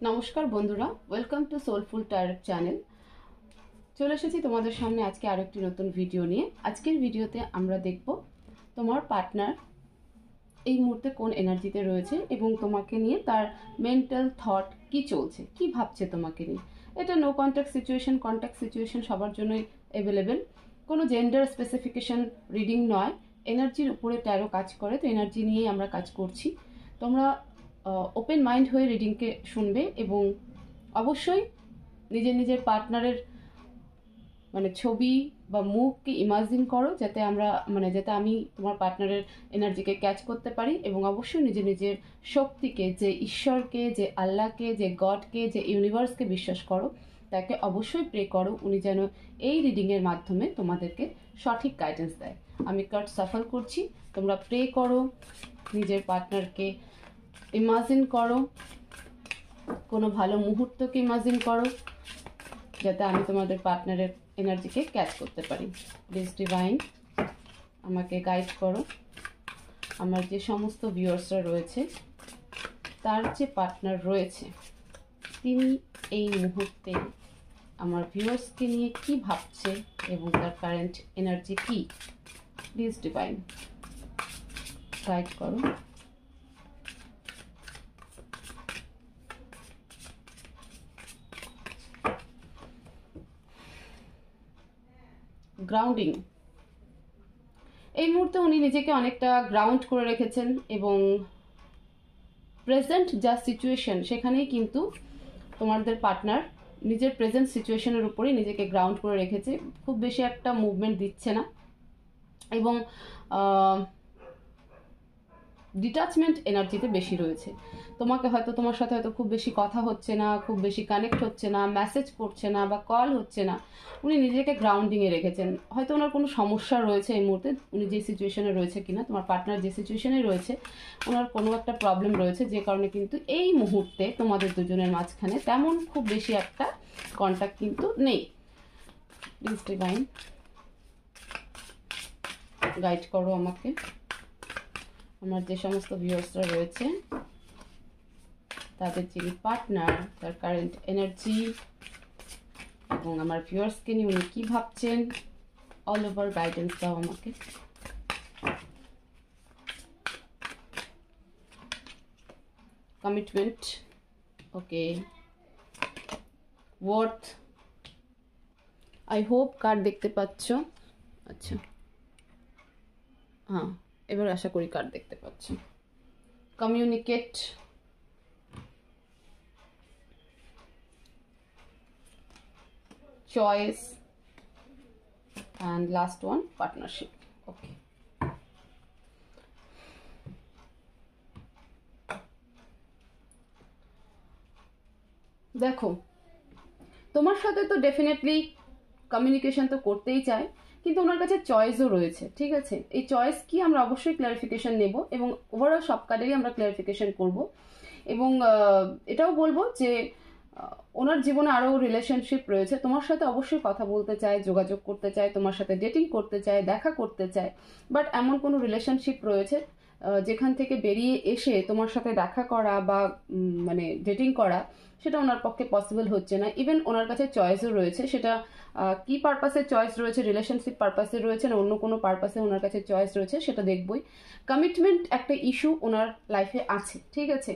नमस्कार बंधुरा welcome to soulful tarot channel चले एसेছি তোমাদের সামনে আজকে আরো একটি নতুন ভিডিও নিয়ে। আজকের ভিডিওতে আমরা দেখব তোমার পার্টনার এই মুহূর্তে কোন এনার্জিতে রয়েছে এবং তোমাকে নিয়ে তার মেন্টাল থট কি চলছে, কি ভাবছে তোমাকে নিয়ে। এটা নো কন্ট্যাক্ট সিচুয়েশন সবার জন্যই অ্যাভেলেবেল, কোনো জেন্ডার স্পেসিফিকেশন রিডিং নয়, এনার্জির উপরে ট্যারো কাজ করে, তো এনার্জি নিয়েই আমরা কাজ করছি। তোমরা ওপেন মাইন্ড হয়ে রিডিংকে শুনবে এবং অবশ্যই নিজের পার্টনারের ছবি বা মুখকে ইমাজিন করো, যাতে আমি তোমার পার্টনারের এনার্জিকে ক্যাচ করতে পারি। এবং অবশ্যই নিজের শক্তিকে, যে ঈশ্বরকে, যে আল্লাহকে, যে গডকে, যে ইউনিভার্সকে বিশ্বাস করো, তাকে অবশ্যই প্রে করো উনি যেন এই রিডিংয়ের মাধ্যমে তোমাদেরকে সঠিক গাইডেন্স দেয়। আমি কার্ড সাফল করছি, তোমরা প্রে করো, নিজের পার্টনারকে ইমাজিন করো, কোনো ভালো মুহূর্তকে ইমাজিন করো, যাতে আমি তোমাদের পার্টনারের এনার্জিকে ক্যাচ করতে পারি। প্লিজ ডিভাইন আমাকে গাইড করো। আমার যে সমস্ত ভিউয়ার্সরা রয়েছে, তার যে পার্টনার রয়েছে, তিনি এই মুহূর্তে আমার ভিউয়ার্সকে নিয়ে কি ভাবছে এবং তার কারেন্ট এনার্জি কি। প্লিজ ডিভাইন গাইড করো। গ্রাউন্ডিং, এই মুহূর্তে উনি নিজেকে অনেকটা গ্রাউন্ড করে রেখেছেন এবং প্রেজেন্ট যা সিচুয়েশন সেখানেই কিন্তু তোমাদের পার্টনার নিজের প্রেজেন্ট সিচুয়েশনের উপরেই নিজেকে গ্রাউন্ড করে রেখেছে, খুব বেশি একটা মুভমেন্ট দিচ্ছে না এবং ডিটাচমেন্ট এনার্জিতে বেশি রয়েছে। তোমার সাথে হয়তো খুব বেশি কথা হচ্ছে না, খুব বেশি কানেক্ট হচ্ছে না, মেসেজ করছে না বা কল হচ্ছে না, উনি নিজেকে গ্রাউন্ডিংয়ে রেখেছেন। হয়তো ওনার কোনো সমস্যা রয়েছে এই মুহূর্তে, উনি যে সিচুয়েশনে রয়েছে কিনা, তোমার পার্টনার যে সিচুয়েশনে রয়েছে, ওনার কোনো একটা প্রবলেম রয়েছে, যে কারণে কিন্তু এই মুহূর্তে তোমাদের দুজনের মাঝখানে তেমন খুব বেশি একটা কন্ট্যাক্ট কিন্তু নেই। প্লিজ ডিভাইন গাইড করো আমাকে। আমার যে সমস্ত ভিউয়ার্সরা রয়েছে, তাদের যিনি পার্টনার, তার কারেন্ট এনার্জি এবং আমার ভিউয়ার্সকে নিয়ে উনি কী ভাবছেন, অল ওভার গাইডেন্স দাও আমাকে। Commitment, okay, worth, I hope card দেখতে পাচ্ছ। আচ্ছা, হ্যাঁ, এবার আশা করি কার্ড দেখতে পাচ্ছ। Communicate, choice, and last one partnership. Okay, দেখো তোমার সাথে তো ডেফিনেটলি কমিউনিকেশন তো করতেই চায়, কিন্তু ওনার কাছে চয়েসও রয়েছে। ঠিক আছে, এই চয়েস কি আমরা অবশ্যই ক্লারিফিকেশন নেব এবং ওভারঅল সব কার্ডেরই আমরা ক্লারিফিকেশন করব এবং এটাও বলবো যে ওনার জীবনে আরও রিলেশনশিপ রয়েছে, তোমার সাথে অবশ্যই কথা বলতে চায়, যোগাযোগ করতে চায়, তোমার সাথে ডেটিং করতে চায়, দেখা করতে চায়, বাট এমন কোনো রিলেশনশিপ রয়েছে যেখান থেকে বেরিয়ে এসে তোমার সাথে দেখা করা বা ডেটিং করা, সেটা ওনার পক্ষে পসিবল হচ্ছে না। ইভেন ওনার কাছে চয়েসও রয়েছে, সেটা কি পারপাসে চয়েস রয়েছে, রিলেশনশিপ পারপাসে রয়েছে না অন্য কোনো পারপাসে ওনার কাছে চয়েস রয়েছে, সেটা দেখবই। কমিটমেন্ট একটা ইস্যু ওনার লাইফে আছে। ঠিক আছে,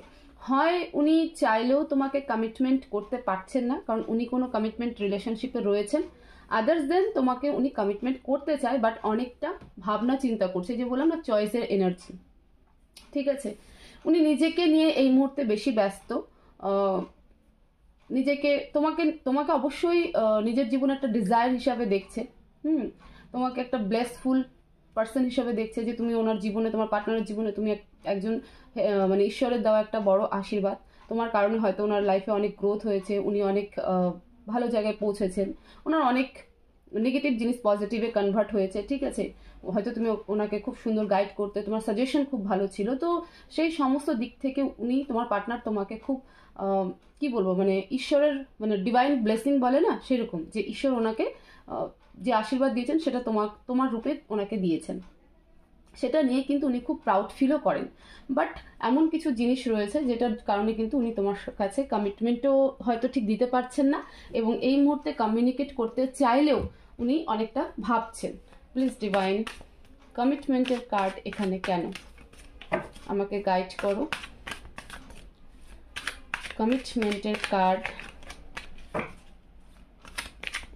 হয় উনি চাইলেও তোমাকে কমিটমেন্ট করতে পারছেন না, কারণ উনি কোনো কমিটমেন্ট রিলেশনশিপে রয়েছেন। আদার্স দেন তোমাকে উনি কমিটমেন্ট করতে চায়, বাট অনেকটা ভাবনা চিন্তা করছে, যে বললাম না, চয়েসের এনার্জি। ঠিক আছে, উনি নিজেকে নিয়ে এই মুহূর্তে বেশি ব্যস্ত, তোমাকে অবশ্যই নিজের জীবনে একটা ডিজায়ার হিসাবে দেখছে। তোমাকে একটা ব্লেসফুল পার্সন হিসাবে দেখছে, যে তুমি ওনার জীবনে, তোমার পার্টনারের জীবনে তুমি একজন ঈশ্বরের দেওয়া একটা বড় আশীর্বাদ। তোমার কারণে হয়তো ওনার লাইফে অনেক গ্রোথ হয়েছে, উনি অনেক ভালো জায়গায় পৌঁছেছেন, ওনার অনেক নেগেটিভ জিনিস পজিটিভে কনভার্ট হয়েছে। ঠিক আছে, হয়তো তুমি ওনাকে খুব সুন্দর গাইড করতে, তোমার সাজেশন খুব ভালো ছিল, তো সেই সমস্ত দিক থেকে উনি, তোমার পার্টনার, তোমাকে খুব কি বলবো, ঈশ্বরের ডিভাইন ব্লেসিং বলে না, সেরকম, যে ঈশ্বর ওনাকে যে আশীর্বাদ দিয়েছেন সেটা তোমার রূপে ওনাকে দিয়েছেন। সেটা নিয়ে কিন্তু উনি খুব প্রাউড ফিলও করেন। বাট এমন কিছু জিনিস রয়েছে যেটার কারণে কিন্তু উনি তোমার কাছে কমিটমেন্টও হয়তো ঠিক দিতে পারছেন না, এবং এই মুহূর্তে কমিউনিকেট করতে চাইলেও উনি অনেকটা ভাবছেন। প্লিজ ডিভাইন, কমিটমেন্টের কার্ড এখানে কেন? আমাকে গাইড করো। কমিটমেন্টের কার্ড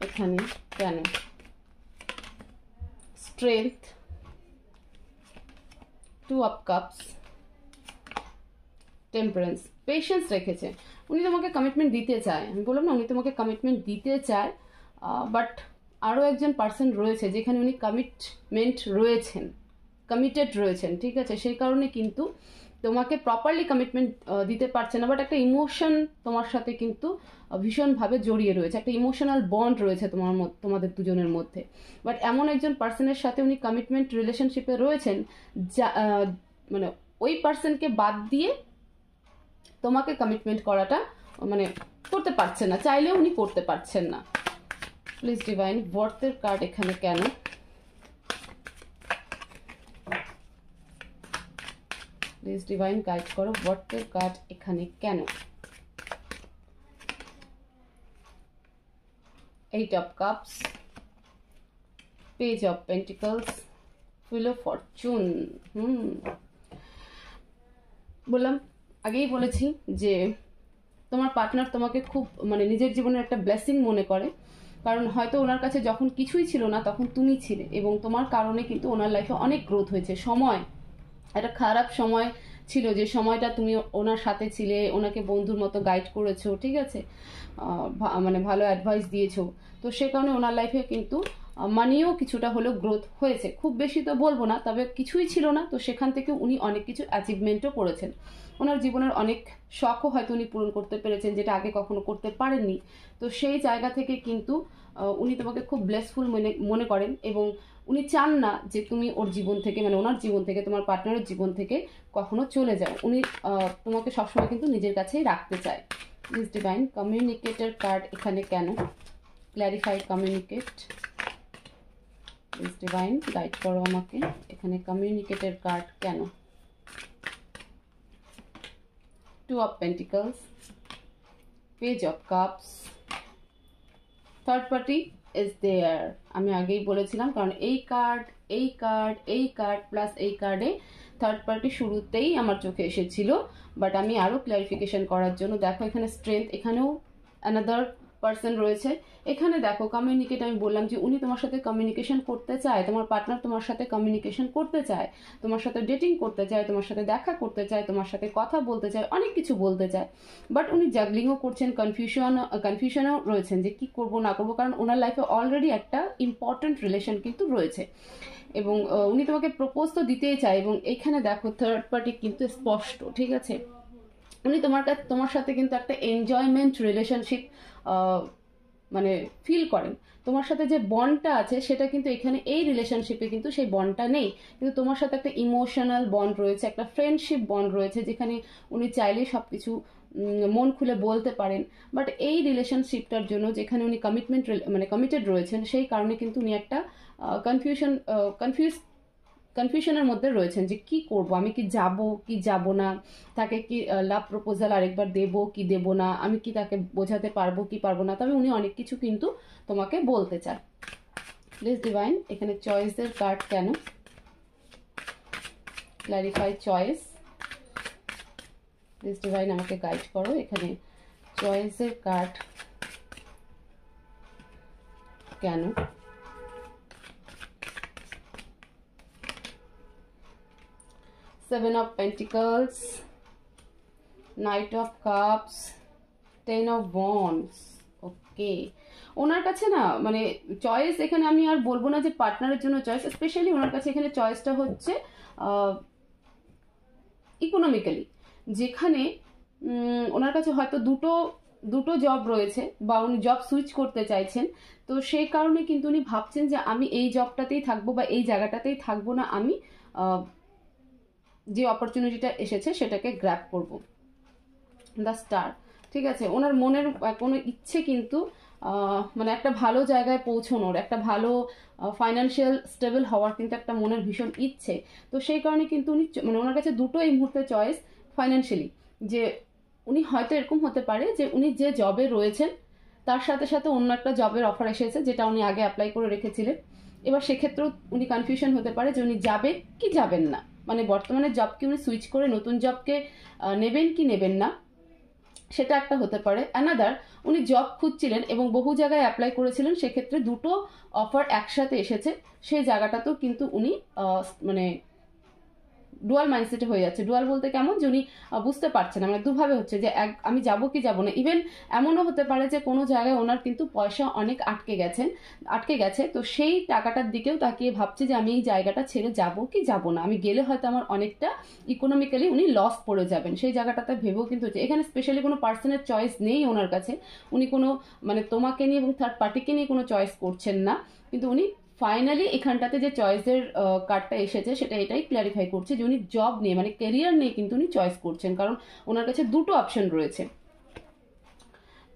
এখানে কেন? Strength, 2 of cups, temperance, patience রেখেছে। উনি তোমাকে কমিটমেন্ট দিতে চায়, আমি বললাম না উনি তোমাকে কমিটমেন্ট দিতে চায়, বাট আরও একজন পার্সন রয়েছে যেখানে উনি কমিটেড রয়েছেন, ঠিক আছে? সেই কারণে কিন্তু তোমাকে প্রপারলি কমিটমেন্ট দিতে পারছে না, বাট একটা ইমোশন তোমার সাথে কিন্তু ভীষণভাবে জড়িয়ে রয়েছে, একটা ইমোশনাল বন্ড রয়েছে তোমাদের দুজনের মধ্যে। বাট এমন একজন পার্সনের সাথে উনি কমিটমেন্ট রিলেশনশিপে রয়েছেন যা মানে ওই পার্সনকে বাদ দিয়ে তোমাকে কমিটমেন্ট করাটা মানে করতে পারছেন না, চাইলেও উনি করতে পারছেন না। প্লিজ ডিভাইন, ওয়ার্থের কার্ড এখানে কেন? প্লিজ ডিভাইন গাইড করো, ওয়ার্থের কার্ড এখানে কেন? 8 of cups, page of pentacles, wheel of Fortune. বললাম, আগেই বলেছি যে তোমার পার্টনার তোমাকে খুব মানে নিজের জীবনের একটা ব্লেসিং মনে করে, কারণ হয়তো ওনার কাছে যখন কিছুই ছিল না তখন তুমি ছিলে, এবং তোমার কারণে কিন্তু ওনার লাইফে অনেক গ্রোথ হয়েছে। একটা খারাপ সময় ছিল, যে সময়টা তুমি ওনার সাথে ছিলে, ওনাকে বন্ধুর মতো গাইড করেছো, ঠিক আছে, মানে ভালো অ্যাডভাইস দিয়েছো, তো সে কারণে ওনার লাইফে কিন্তু মানিও কিছুটা হলেও গ্রোথ হয়েছে। খুব বেশি তো বলবো না, তবে কিছুই ছিল না, তো সেখান থেকে উনি অনেক কিছু অ্যাচিভমেন্টও করেছেন। ওনার জীবনের অনেক শখও হয়তো উনি পূরণ করতে পেরেছেন, যেটা আগে কখনো করতে পারেননি। তো সেই জায়গা থেকে কিন্তু উনি তোমাকে খুব ব্লেসফুল মনে করেন, এবং উনি চান না যে তুমি ওর জীবন থেকে, মানে ওনার জীবন থেকে, তোমার পার্টনারের জীবন থেকে কখনো চলে যাও। উনি তোমাকে সবসময় কিন্তু নিজের কাছেই রাখতে চায়। প্লিজ ডিভাইন, কমিউনিকেটর কার্ড এখানে কেন? Clarify communicate. Please divine guide করো আমাকে, এখানে কমিউনিকেটর কার্ড কেন? 2 of pentacles, page of cups, third party is there. আমি আগেই বলেছিলাম, কারণ এই কার্ড প্লাস এই কার্ডে থার্ড পার্টি শুরুতেই আমার চোখে এসেছিল, বাট আমি আরও ক্লারিফিকেশন করার জন্য, দেখো এখানে স্ট্রেংথ, এখানেও অ্যানাদার পার্সন রয়েছে। এখানে দেখো কমিউনিকেট, আমি বললাম যে উনি তোমার সাথে কমিউনিকেশন করতে চায়, তোমার পার্টনার তোমার সাথে কমিউনিকেশন করতে চায়, তোমার সাথে ডেটিং করতে চায়, তোমার সাথে দেখা করতে চায়, তোমার সাথে কথা বলতে চায়, অনেক কিছু বলতে চায়, বাট উনি জাগলিংও করছেন, কনফিউশনও রয়েছেন যে কি করব না করবো, কারণ ওনার লাইফে অলরেডি একটা ইম্পর্টেন্ট রিলেশন কিন্তু রয়েছে, এবং উনি তোমাকে প্রপোজ তো দিতেই চায়। এবং এখানে দেখো থার্ড পার্টি কিন্তু স্পষ্ট, ঠিক আছে, উনি তোমার সাথে কিন্তু একটা এনজয়মেন্ট রিলেশনশিপ মানে ফিল করেন। তোমার সাথে যে বন্ডটা আছে সেটা কিন্তু এখানে এই রিলেশনশিপে কিন্তু সেই বন্ডটা নেই, কিন্তু তোমার সাথে একটা ইমোশনাল বন্ড রয়েছে, একটা ফ্রেন্ডশিপ বন্ড রয়েছে, যেখানে উনি চাইলেই সব কিছু মন খুলে বলতে পারেন। বাট এই রিলেশনশিপটার জন্য যেখানে উনি কমিটেড রয়েছেন, সেই কারণে কিন্তু উনি একটা কনফিউশনের মধ্যে রয়েছেন যে কি করব, আমি কি যাব না, তাকে কি লাভ প্রপোজাল আরেকবার দেব কি দেব না, আমি কি তাকে বোঝাতে পারবো কি পারবো না, তবে উনি অনেক কিছু কিন্তু তোমাকে বলতে চান। প্লিজ ডিভাইন, এখানে চয়েসের কার্ড কেন? Clarify choice. প্লিজ ডিভাইন আমাকে গাইড করো, এখানে চয়েসের কার্ড কেন? 7 of Pentacles, Knight of Cups, 10 of Wands. ওকে, ওনার কাছে না মানে চয়েস, এখানে আমি আর বলবো না যে পার্টনারের জন্য চয়েস, স্পেশালি ওনার কাছে এখানে চয়েসটা হচ্ছে ইকোনমিক্যালি, যেখানে ওনার কাছে হয়তো দুটো জব রয়েছে, বা উনি জব সুইচ করতে চাইছেন, তো সেই কারণে কিন্তু উনি ভাবছেন যে আমি এই জবটাতেই থাকবো বা এই জায়গাটাতেই থাকবো না, আমি যে অপরচুনিটিটা এসেছে সেটাকে গ্র্যাব করব। দ্য স্টার, ঠিক আছে, ওনার মনের কোনো ইচ্ছে কিন্তু মানে একটা ভালো জায়গায় পৌঁছানোর, একটা ভালো ফাইন্যান্সিয়াল স্টেবল হওয়ার কিন্তু একটা মনের ভীষণ ইচ্ছে। তো সেই কারণে কিন্তু উনি মানে ওনার কাছে দুটো এই মুহূর্তে চয়েস ফাইন্যান্সিয়ালি, যে উনি হয়তো এরকম হতে পারে যে উনি যে জবে রয়েছেন তার সাথে সাথে অন্য একটা জবের অফার এসেছে যেটা উনি আগে অ্যাপ্লাই করে রেখেছিলেন। এবার সেক্ষেত্রেও উনি কনফিউশন হতে পারে যে উনি যাবে কি যাবেন না, মানে বর্তমানে জবকে উনি সুইচ করে নতুন জবকে নেবেন কি নেবেন না, সেটা একটা হতে পারে। অ্যানাদার, উনি জব খুঁজছিলেন এবং বহু জায়গায় অ্যাপ্লাই করেছিলেন, সেক্ষেত্রে দুটো অফার একসাথে এসেছে, সেই জায়গাটাতেও কিন্তু উনি মানে ডুয়াল মাইন্ডসেটে হয়ে যাচ্ছে। ডুয়াল বলতে কেমন, যে উনি বুঝতে পারছেন না, মানে দুভাবে হচ্ছে যে আমি যাবো কি যাবো না। ইভেন এমনও হতে পারে যে কোনো জায়গায় ওনার কিন্তু পয়সা অনেক আটকে গেছে, তো সেই টাকাটার দিকেও তাকিয়ে ভাবছে যে আমি এই জায়গাটা ছেড়ে যাবো কি যাবো না, আমি গেলে হয়তো আমার অনেকটা ইকোনমিক্যালি উনি লস পড়ে যাবেন, সেই জায়গাটাতে ভেবেও কিন্তু হচ্ছে। এখানে স্পেশালি কোনো পার্সনের চয়েস নেই ওনার কাছে, উনি কোনো মানে তোমাকে নিয়ে এবং থার্ড পার্টিকে নিয়ে কোনো চয়েস করছেন না, কিন্তু উনি ফাইনালি এখানটাতে যে চয়েসের কার্ডটা এসেছে সেটা এটাই ক্ল্যারিফাই করছে যে উনি জব নিয়ে মানে ক্যারিয়ার নিয়ে কিন্তু উনি চয়েস করছেন, কারণ ওনার কাছে দুটো অপশন রয়েছে।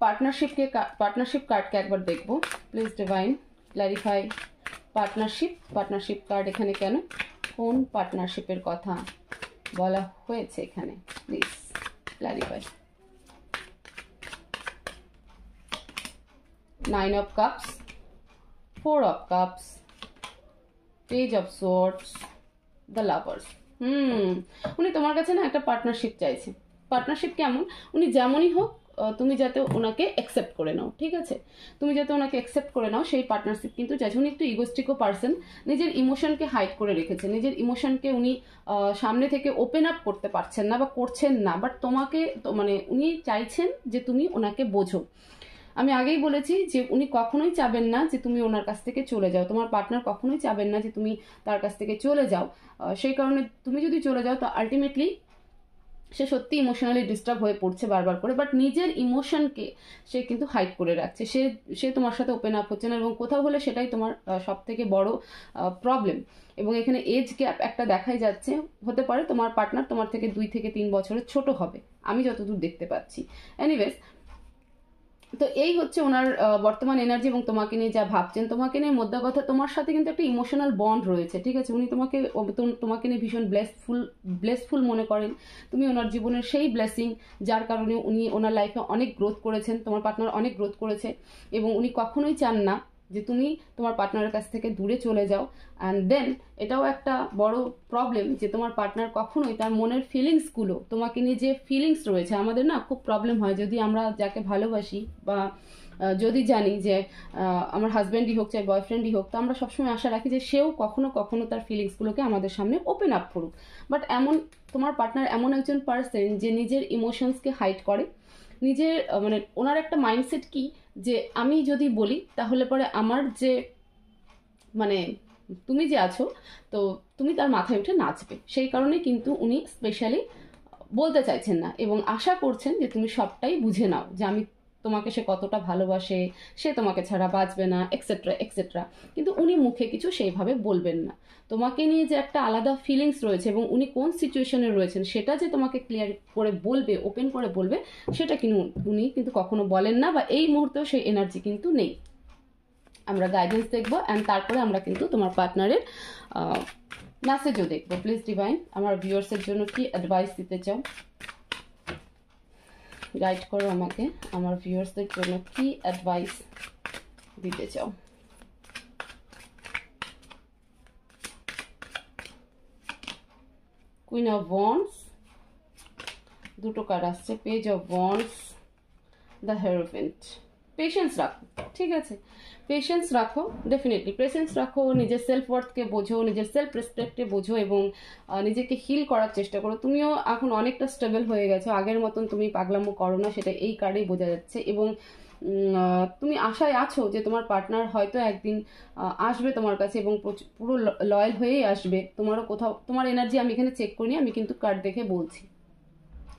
পার্টনারশিপ কার্ডকে একবার দেখবো please divine, clarify partnership card এখানে কেন, কোন পার্টনারশিপের কথা বলা হয়েছে এখানে, please clarify. 9 of Cups, 4 of Cups, Page of Swords, The Lovers। উনি তোমার কাছে না একটা পার্টনারশিপ চাইছে। পার্টনারশিপ কেমন, উনি যেমনই হোক তুমি যাতে ওনাকে অ্যাকসেপ্ট করে নাও, ঠিক আছে, তুমি যাতে ওনাকে অ্যাকসেপ্ট করে নাও সেই পার্টনারশিপ কিন্তু চাইছে। উনি একটু ইগোস্টিকও পার্সন, নিজের ইমোশনকে হাইড করে রেখেছে, নিজের ইমোশনকে উনি সামনে থেকে ওপেন আপ করতে পারছেন না বা করছেন না, বাট তোমাকে মানে উনি চাইছেন যে তুমি ওনাকে বোঝো। আমি আগেই বলেছি যে উনি কখনোই চাবেন না যে তুমি ওনার কাছ থেকে চলে যাও, তোমার পার্টনার কখনোই চাবেন না যে তুমি তার কাছ থেকে চলে যাও। সেই কারণে তুমি যদি চলে যাও তো আলটিমেটলি সে সত্যি ইমোশনালি ডিস্টার্ব হয়ে পড়ছে বারবার করে, বাট নিজের ইমোশনকে সে কিন্তু হাইড করে রাখছে, সে তোমার সাথে ওপেন আপ হচ্ছে না, এবং কোথাও হলে সেটাই তোমার সব থেকে বড় প্রবলেম। এবং এখানে এজ গ্যাপ একটা দেখাই যাচ্ছে, হতে পারে তোমার পার্টনার তোমার থেকে 2 থেকে 3 বছরের ছোট হবে, আমি যতদূর দেখতে পাচ্ছি। এনিওয়েজ, তো এই হচ্ছে ওনার বর্তমান এনার্জি এবং তোমাকে নিয়ে যা ভাবছেন। তোমাকে নিয়ে মধ্যে কথা, তোমার সাথে কিন্তু একটা ইমোশনাল বন্ড রয়েছে, ঠিক আছে, উনি তোমাকে নিয়ে ভীষণ ব্লেসফুল মনে করেন, তুমি ওনার জীবনের সেই ব্লেসিং যার কারণে উনি ওনার লাইফে অনেক গ্রোথ করেছেন, তোমার পার্টনার অনেক গ্রোথ করেছে, এবং উনি কখনোই চান না যে তুমি তোমার পার্টনারের কাছ থেকে দূরে চলে যাও। অ্যান্ড দেন এটাও একটা বড় প্রবলেম যে তোমার পার্টনার কখনোই তার মনের ফিলিংসগুলো, তোমাকে নিয়ে যে ফিলিংস রয়েছে, আমাদের না খুব প্রবলেম হয় যদি আমরা যাকে ভালোবাসি বা যদি জানি যে আমার হাজব্যান্ডই হোক চাই বয়ফ্রেন্ডই হোক, তো আমরা সবসময় আশা রাখি যে সেও কখনো কখনো তার ফিলিংসগুলোকে আমাদের সামনে ওপেন আপ করুক। বাট তোমার পার্টনার এমন একজন পার্সন যে নিজের ইমোশনসকে হাইড করে, নিজের মানে ওনার একটা মাইন্ডসেট কি, যে আমি যদি বলি তাহলে পরে আমার যে মানে তুমি যে আছো তো তুমি তার মাথায় উঠে নাচবে, সেই কারণে কিন্তু উনি স্পেশালি বলতে চাইছেন না এবং আশা করছেন যে তুমি সবটাই বুঝে নাও, যে আমি তোমাকে সে কতটা ভালোবাসে, সে তোমাকে ছাড়া বাঁচবে না, এক্সেট্রা এক্সেট্রা। কিন্তু উনি মুখে কিছু সেইভাবে বলবেন না। তোমাকে নিয়ে যে একটা আলাদা ফিলিংস রয়েছে এবং উনি কোন সিচুয়েশনে রয়েছেন সেটা যে তোমাকে ক্লিয়ার করে বলবে, ওপেন করে বলবে, সেটা কিন্তু উনি কিন্তু কখনো বলেন না, বা এই মুহূর্তেও সেই এনার্জি কিন্তু নেই। আমরা গাইডেন্স দেখবো অ্যান্ড তারপরে আমরা কিন্তু তোমার পার্টনারের মেসেজও দেখবো। প্লিজ ডিভাইন, আমার ভিউয়ার্সের জন্য কি অ্যাডভাইস দিতে চাও, গাইড করো আমাকে, আমার ভিউয়ার্সদের জন্য কি অ্যাডভাইস দিতে চাও। কুইন অফ ওয়ান্ডস, দুটো কার্ড আসছে, page of wands, the hierophant. Patience রাখো, ঠিক আছে, পেশেন্স রাখো, ডেফিনেটলি পেশেন্স রাখো, নিজের সেলফ ওয়ার্থকে বোঝো, নিজের সেলফ রেসপেক্টকে বোঝো এবং নিজেকে হিল করার চেষ্টা করো। তুমিও এখন অনেকটা স্টেবল হয়ে গেছো, আগের মতন তুমি পাগলামো করো না, সেটা এই কার্ডেই বোঝা যাচ্ছে। এবং তুমি আশায় আছো যে তোমার পার্টনার হয়তো একদিন আসবে তোমার কাছে এবং পুরো লয়াল হয়েই আসবে। তোমারও কোথাও তোমার এনার্জি আমি এখানে চেক করিনি, আমি কিন্তু কার্ড দেখে বলছি।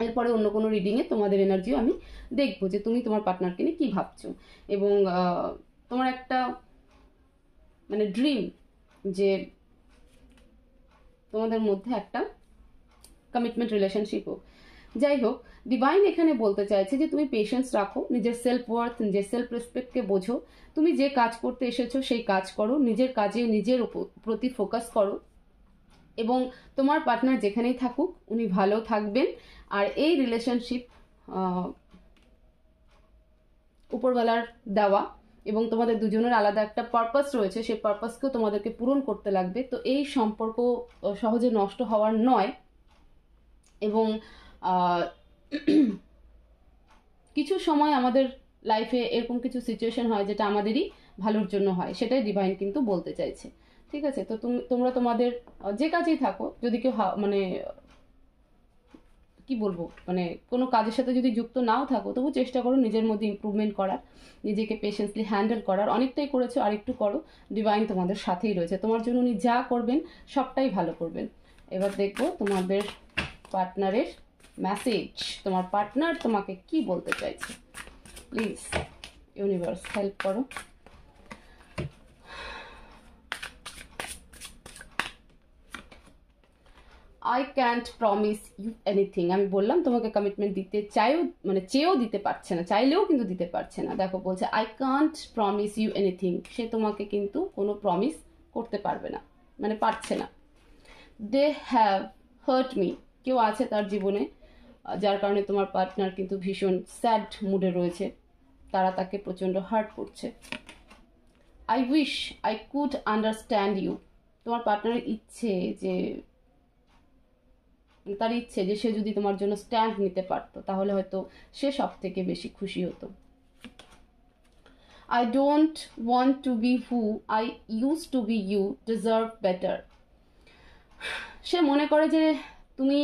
এরপরে অন্য কোনো রিডিংয়ে তোমাদের এনার্জিও আমি দেখবো যে তুমি তোমার পার্টনারকে নিয়ে কী ভাবছো। এবং তোমার একটা মানে ড্রিম যে তোমাদের মধ্যে একটা কমিটমেন্ট রিলেশনশিপ হোক, যাই হোক, ডিভাইন এখানে বলতে চাইছে যে তুমি পেশেন্স রাখো, নিজের সেলফ ওয়ার্থ, নিজের সেলফ রেসপেক্টকে বোঝো, তুমি যে কাজ করতে এসেছো সেই কাজ করো, নিজের কাজে নিজের প্রতি ফোকাস করো, এবং তোমার পার্টনার যেখানেই থাকুক উনি ভালো থাকবেন। আর এই রিলেশনশিপ উপরওয়ালার দেওয়া, এবং তোমাদের দুজনের আলাদা একটা পারপাস রয়েছে, সেই পারপাসকেও তোমাদেরকে পূরণ করতে লাগবে। তো এই সম্পর্ক সহজে নষ্ট হওয়ার নয়। এবং কিছু সময় আমাদের লাইফে এরকম কিছু সিচুয়েশন হয় যেটা আমাদেরই ভালোর জন্য হয়, সেটাই ডিভাইন কিন্তু বলতে চাইছে। ঠিক আছে, তো তোমরা তোমাদের যে কাজেই থাকো, যদি কেউ মানে কি বলবো, মানে কোনো কাজের সাথে যদি যুক্ত নাও থাকো, তবু চেষ্টা করো নিজের মধ্যে ইমপ্রুভমেন্ট করার, নিজেকে পেশেন্সলি হ্যান্ডেল করার। অনেকটাই করেছো, আরেকটু করো, ডিভাইন তোমাদের সাথেই রয়েছে, তোমার জন্য উনি যা করবেন সবটাই ভালো করবেন। এবার দেখবো তোমাদের পার্টনারের মেসেজ, তোমার পার্টনার তোমাকে কি বলতে চাইছে। প্লিজ ইউনিভার্স হেল্প করো। I can't promise you anything. আমি বললাম তোমাকে কমিটমেন্ট দিতে চেয়েও দিতে পারছে না, চাইলেও কিন্তু দিতে পারছে না। দেখো বলছে I can't promise you anything, সে তোমাকে কিন্তু কোনো প্রমিস করতে পারবে না, মানে পারছে না। দে হ্যাভ হার্ট মি, কেউ আছে তার জীবনে যার কারণে তোমার পার্টনার কিন্তু ভীষণ স্যাড মুডে রয়েছে, তারা তাকে প্রচণ্ড হার্ট করছে। I wish I could understand you, তোমার পার্টনারের ইচ্ছে যে তার ইচ্ছে যে সে যদি তোমার জন্য স্ট্যান্ড নিতে পারতো, তাহলে হয়তো সে সব থেকে বেশি খুশি হতো। I don't want to be who I use to be, you deserve better. সে মনে করে যে তুমি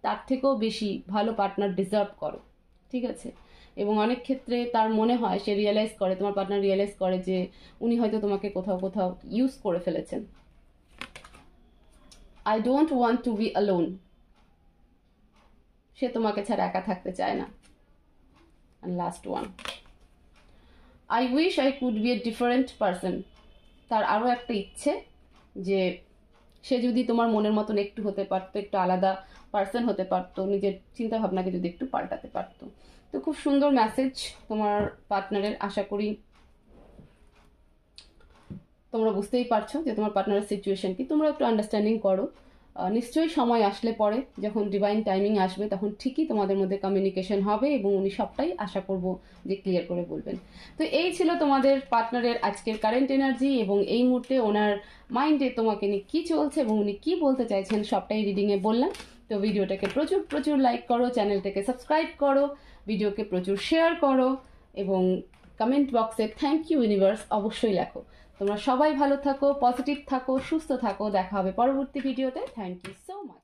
তার থেকেও বেশি ভালো পার্টনার ডিজার্ভ করো। ঠিক আছে, এবং অনেক ক্ষেত্রে তার মনে হয়, সে রিয়েলাইজ করে, তোমার পার্টনার রিয়েলাইজ করে যে উনি হয়তো তোমাকে কোথাও কোথাও ইউজ করে ফেলেছেন। I don't want to be alone, সে তোমাকে ছাড়া একা থাকতে চায় না। And last one, I wish I could be a different person. তার আরও একটা ইচ্ছে যে সে যদি তোমার মনের মতন একটু হতে পারতো, একটু আলাদা পার্সন হতে পারতো, নিজের চিন্তা ভাবনাকে যদি একটু পাল্টাতে পারতো। তো খুব সুন্দর মেসেজ তোমার পার্টনারের। আশা করি তোমরা বুঝতেই পারছো যে তোমার পার্টনারের সিচুয়েশন কি, তোমরা একটু আন্ডারস্ট্যান্ডিং করো। নিশ্চয়ই সময় আসলে পরে, যখন ডিভাইন টাইমিং আসবে, তখন ঠিকই তোমাদের মধ্যে কমিউনিকেশন হবে, এবং উনি সবটাই আশা করব যে ক্লিয়ার করে বলবেন। তো এই ছিল তোমাদের পার্টনারের আজকের কারেন্ট এনার্জি, এবং এই মুহূর্তে ওনার মাইন্ডে তোমাকে নিয়ে কী চলছে এবং উনি কী বলতে চাইছেন সবটাই রিডিংয়ে বললাম। তো ভিডিওটাকে প্রচুর প্রচুর লাইক করো, চ্যানেলটাকে সাবস্ক্রাইব করো, ভিডিওকে প্রচুর শেয়ার করো, এবং কমেন্ট বক্সে থ্যাংক ইউ ইউনিভার্স অবশ্যই লেখো। তোমরা সবাই ভালো থাকো, পজিটিভ থাকো, সুস্থ থাকো। দেখা হবে পরবর্তী ভিডিওতে। Thank you so much.